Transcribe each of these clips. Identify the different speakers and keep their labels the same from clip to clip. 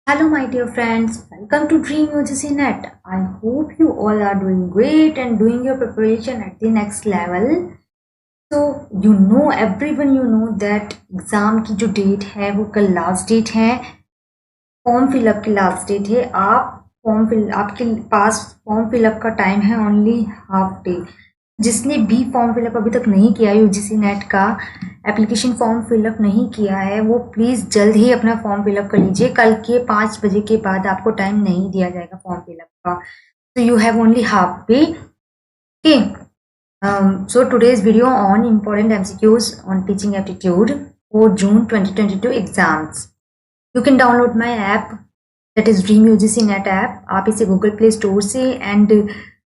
Speaker 1: Hello, my dear friends. Welcome to Dream UGC Net. I hope you all are doing great and doing your preparation at the next level. So, everyone that exam की जो date है वो कल last date है. Form fill up की last date है. आपके पास form fill up का टाइम है ओनली हाफ डे. जिसने भी फॉर्म फिलअप अभी तक नहीं किया यूजीसी नेट का एप्लीकेशन फॉर्म फिलअप नहीं किया है वो प्लीज़ जल्द ही अपना फॉर्म फिलअप कर लीजिए. कल के 5 बजे के बाद आपको टाइम नहीं दिया जाएगा फॉर्म फिलअप का. तो you have only half day. Okay. So today's video on important MCQs on teaching aptitude for June 2022 exams. You can download my app, that is Dream UGC Net app. आप इसे Google Play Store से and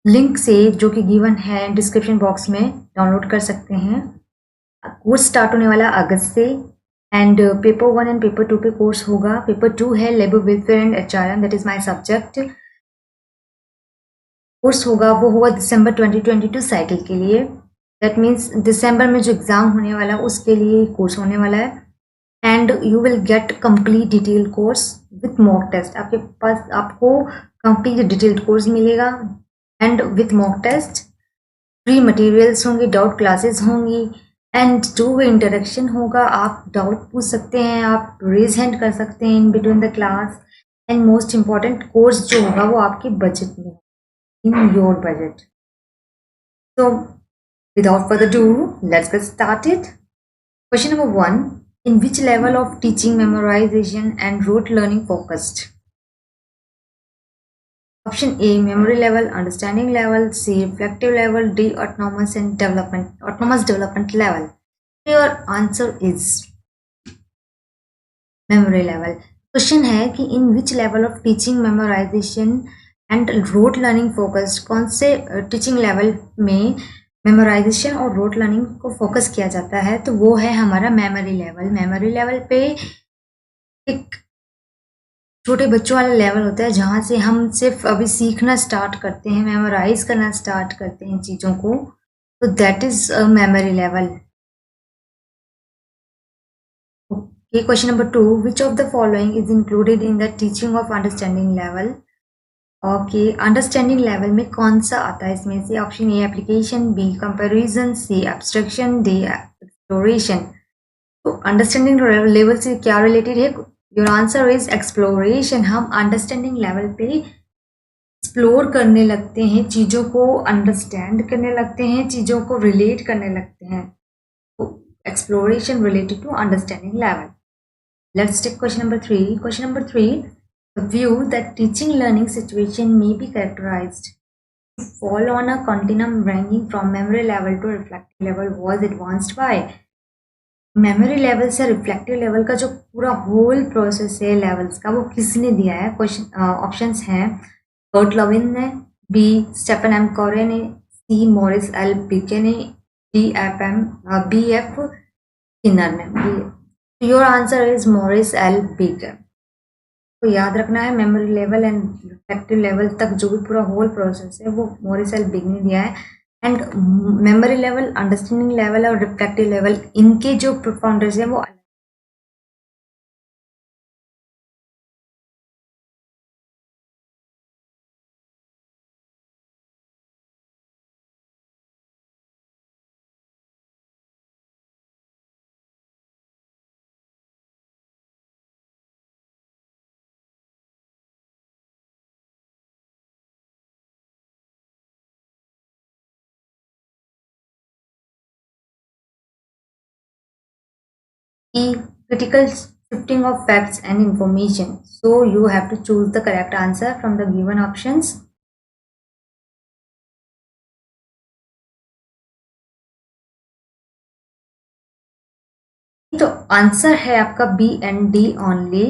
Speaker 1: link से जो कि given है description box में download कर सकते हैं. कोर्स स्टार्ट होने वाला अगस्त से एंड पेपर 1 एंड पेपर 2 पे कोर्स होगा. पेपर 2 है labour welfare and HRM, that is my subject. Course होगा वो होगा दिसंबर 2022 साइकिल के लिए. दैट मीन्स दिसंबर में जो एग्ज़ाम होने वाला है उसके लिए कोर्स होने वाला है. And you will get complete detail course with mock test. आपको कंप्लीट डिटेल्ड कोर्स मिलेगा and with mock test. Free materials होंगे, डाउट क्लासेस होंगी एंड टू वे इंटरेक्शन होगा. आप डाउट पूछ सकते हैं, आप रेज हैंड कर सकते हैं in between the class. And most important course जो होगा वो आपके बजट में, in your budget. So without further ado, let's get started. Question number 1. In which level of teaching memorization and rote learning focused? Option A, memory level, understanding level. C, reflective level. D, autonomous development level. Your answer is memory level. Question है कि in which level of teaching memorization and rote learning focused, कौन से teaching level में memorization और rote learning को focus किया जाता है. तो वो है हमारा मेमोरी लेवल. मेमोरी लेवल पे एक छोटे बच्चों वाला लेवल होता है जहाँ से हम सिर्फ अभी सीखना स्टार्ट करते हैं, मेमोराइज करना स्टार्ट करते हैं चीज़ों को. तो that is memory level. Okay. Question number 2. Which of the following is included in the teaching of understanding level. Okay. Understanding level में कौन सा आता है इसमें से. Option A application, B comparison, C abstraction, D exploration. तो understanding level से क्या रिलेटेड है. Your answer is exploration. हम अंडरस्टैंडिंग लेवल पे एक्सप्लोर करने लगते हैं, चीज़ों को अंडरस्टैंड करने लगते हैं, चीज़ों को रिलेट करने लगते हैं. तो exploration related to understanding level. Let's take question number 3. Question number 3. The view that teaching learning situation may be characterized to fall on a continuum ranging from memory level to reflective level was advanced by. memory level से reflective level का जो पूरा whole process है levels का वो किसने दिया है. क्वेश्चन ऑप्शंस हैं कर्ट लविन ने, बी स्टेफन एम कॉरे ने, सी मॉरिस एल पिके ने, डी बी एफ किन्नर ने. Your answer is Morris L पिके. तो याद रखना है memory level and reflective level तक जो भी पूरा होल प्रोसेस है वो मॉरिस एल पिके ने दिया है. And memory level, understanding level और रिफ्लेक्टिव लेवल इनके जो फाउंडर्स हैं वो critical shifting of facts and information. So you have to choose the correct answer from the given options. तो आंसर है आपका B and D only.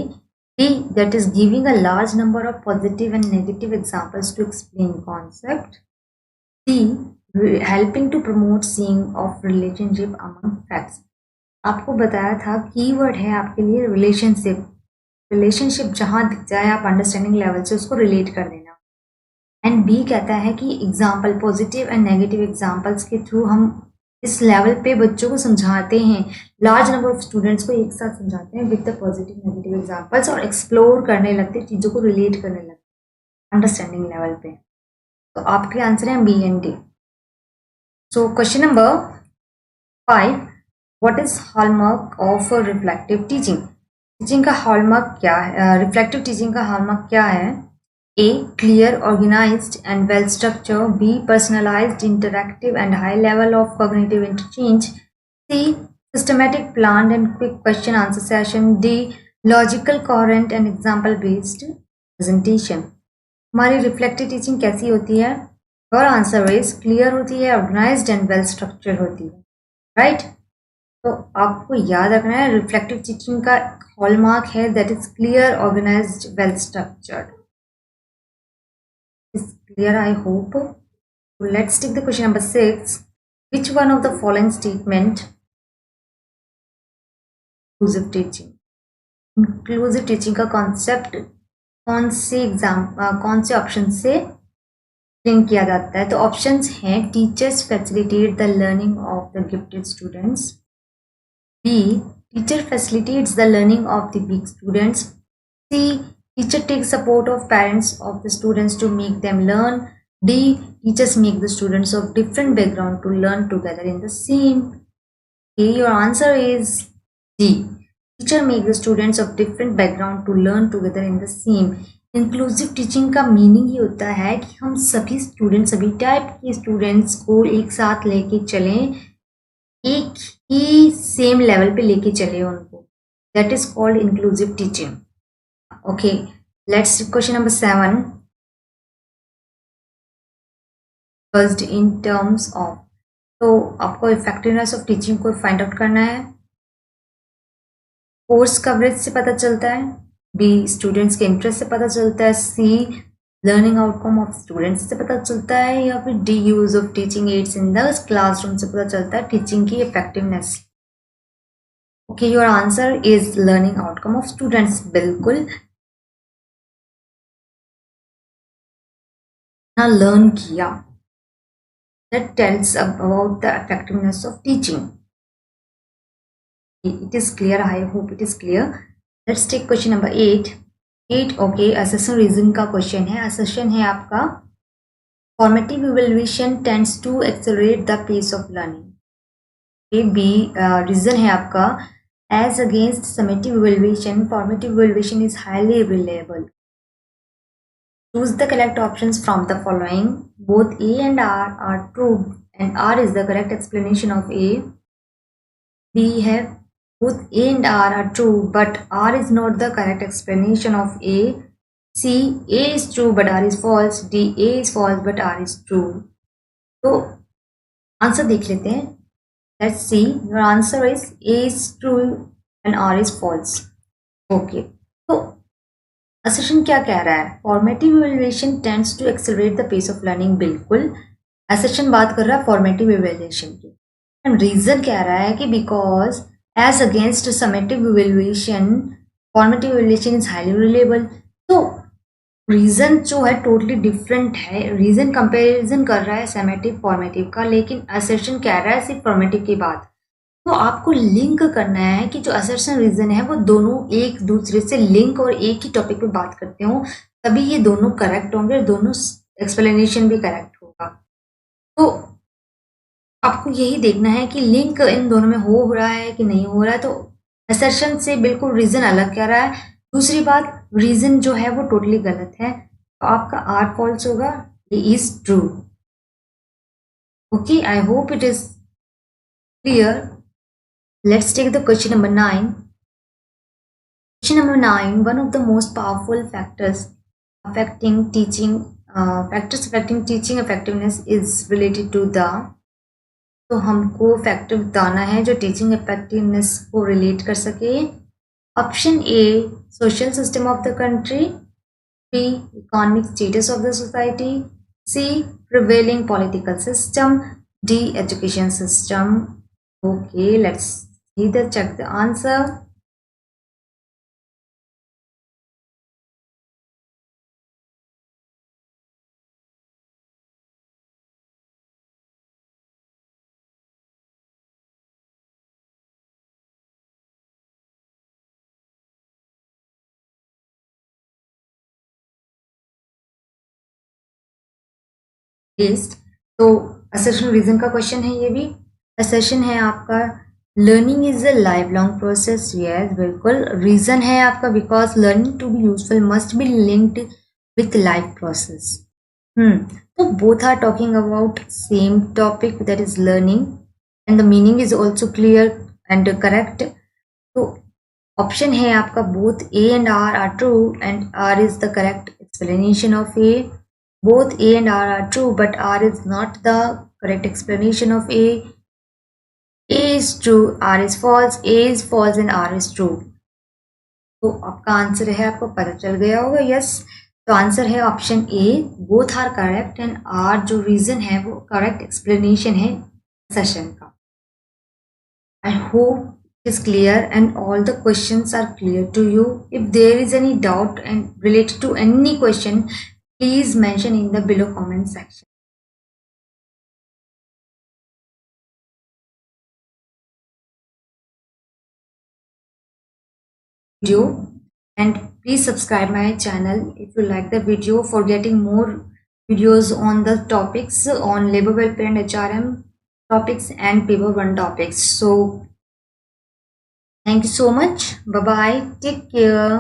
Speaker 1: D, that is giving a large number of positive and negative examples to explain concept. C, helping to promote seeing of relationship among facts. आपको बताया था keyword है आपके लिए relationship. Relationship जहाँ दिख जाए आप अंडरस्टैंडिंग लेवल से उसको रिलेट कर देना. एंड बी कहता है कि example, positive and negative examples के थ्रू हम इस लेवल पे बच्चों को समझाते हैं, लार्ज नंबर ऑफ स्टूडेंट्स को एक साथ समझाते हैं with the positive negative examples और एक्सप्लोर करने लगते हैं, चीज़ों को रिलेट करने लगते हैं अंडरस्टैंडिंग लेवल पे। तो आपके आंसर है B and D. So question number 5, what is hallmark of reflective teaching? Teaching का हॉलमार्क क्या है, रिफ्लेक्टिव टीचिंग का हॉलमार्क क्या है? A. Clear, organized and well structured. B. Personalized, interactive and high level of cognitive interchange. C. Systematic, planned and quick question answer session. D. Logical, coherent and example based presentation. हमारी reflective teaching कैसी होती है? और answer is clear होती है, organised and well structured होती है, right? तो आपको याद रखना है रिफ्लेक्टिव टीचिंग का हॉलमार्क है that is clear, organised, well structured. Is clear, I hope. Let's take the question number 6. Which one of the following statement inclusive teaching? Inclusive teaching का concept कौन से ऑप्शन से लिंक किया जाता है? तो ऑप्शंस हैं teachers facilitate the learning of the gifted students, B teacher facilitates the learning of the weak students, C teacher takes support of parents of the students to make them learn, D teachers make the students of different background to learn together in the same. Okay, your answer is D. Teacher make the students of different background to learn together in the same. Inclusive teaching का meaning ये होता है कि हम सभी students, सभी type के students को एक साथ लेके चलें, एक ही सेम लेवल पे लेके चले उनको, that is called inclusive teaching. Okay, let's question number 7। First in terms of, तो आपको इफेक्टिवनेस ऑफ टीचिंग को फाइंड आउट करना है, कोर्स कवरेज से पता चलता है, बी स्टूडेंट्स के इंटरेस्ट से पता चलता है, सी लर्निंग आउटकम ऑफ स्टूडेंट्स से पता चलता है, या फिर D use of teaching ads in the classroom से पता चलता है टीचिंग की effectiveness. Okay, your answer is learning outcome of students. बिल्कुल ना लर्न किया, that tells about the effectiveness of teaching. It is clear, I hope it is clear. Let's take question number 8. Okay, assertion reason का question है, assertion है आपका formative evaluation tends to accelerate the pace of learning. okay, B reason है आपका as against summative evaluation, formative evaluation is highly reliable. Choose the correct options from the following. Both A and R are true and R is the correct explanation of A. B है both A and R are true but R is not the correct explanation of A. C A is true but R is false. D A is false but R is true. तो answer देख लेते हैं। Let's see. Your answer is A is true and R is false. Okay. तो assertion क्या कह रहा है? Formative evaluation tends to accelerate the pace of learning. बिल्कुल assertion बात कर रहा है formative evaluation की, एंड रीजन कह रहा है कि because as against summative evaluation, formative evaluation is highly reliable. तो रीजन जो है टोटली डिफरेंट है, रीजन कंपैरिजन कर रहा है समेटिव फॉर्मेटिव का, लेकिन असर्शन कह रहा है सिर्फ फॉर्मेटिव की बात। तो आपको लिंक करना है कि जो असर्शन रीजन है वो दोनों एक दूसरे से लिंक और एक ही टॉपिक पे बात करते हो, तभी ये दोनों करेक्ट होंगे, दोनों एक्सप्लेनेशन भी करेक्ट होगा। तो आपको यही देखना है कि लिंक इन दोनों में हो रहा है कि नहीं हो रहा है। तो असर्शन से बिल्कुल रीजन अलग कह रहा है, दूसरी बात रीजन जो है वो टोटली गलत है, तो आपका आर फॉल्स होगा, D is true. Okay, I hope it is clear. Let's take the question number 9। Question number 9, one of the most powerful affecting teaching factors affecting teaching effectiveness is related to the, तो हमको factor बताना है जो teaching effectiveness को relate कर सके। Option A social system of the country, B economic status of the society, C prevailing political system, D education system. Okay, let's either check the answer. Test. तो assertion reason का question है ये भी। Assertion है आपका learning is a life long process. Yes बिल्कुल। Reason है आपका because learning to be useful must be linked with life process. तो both are talking about same topic, that is learning, and the meaning is also clear and correct. तो option है आपका both A and R are true and R is the correct explanation of A. Both A and R are true but R is not the correct explanation of A. A is true, R is false, A is false and R is true. तो आपका answer है, आपको पता चल गया होगा। Yes, तो answer है option A, both are correct and R जो रीजन है वो करेक्ट एक्सप्लेनेशन है सेशन का। I hope is clear and all the questions are clear to you. If there is any doubt and related to any question, please mention in the below comment section. Video and please subscribe my channel if you like the video for getting more videos on the topics on labor welfare and HRM topics and paper 1 topics. So thank you so much. Bye bye. Take care.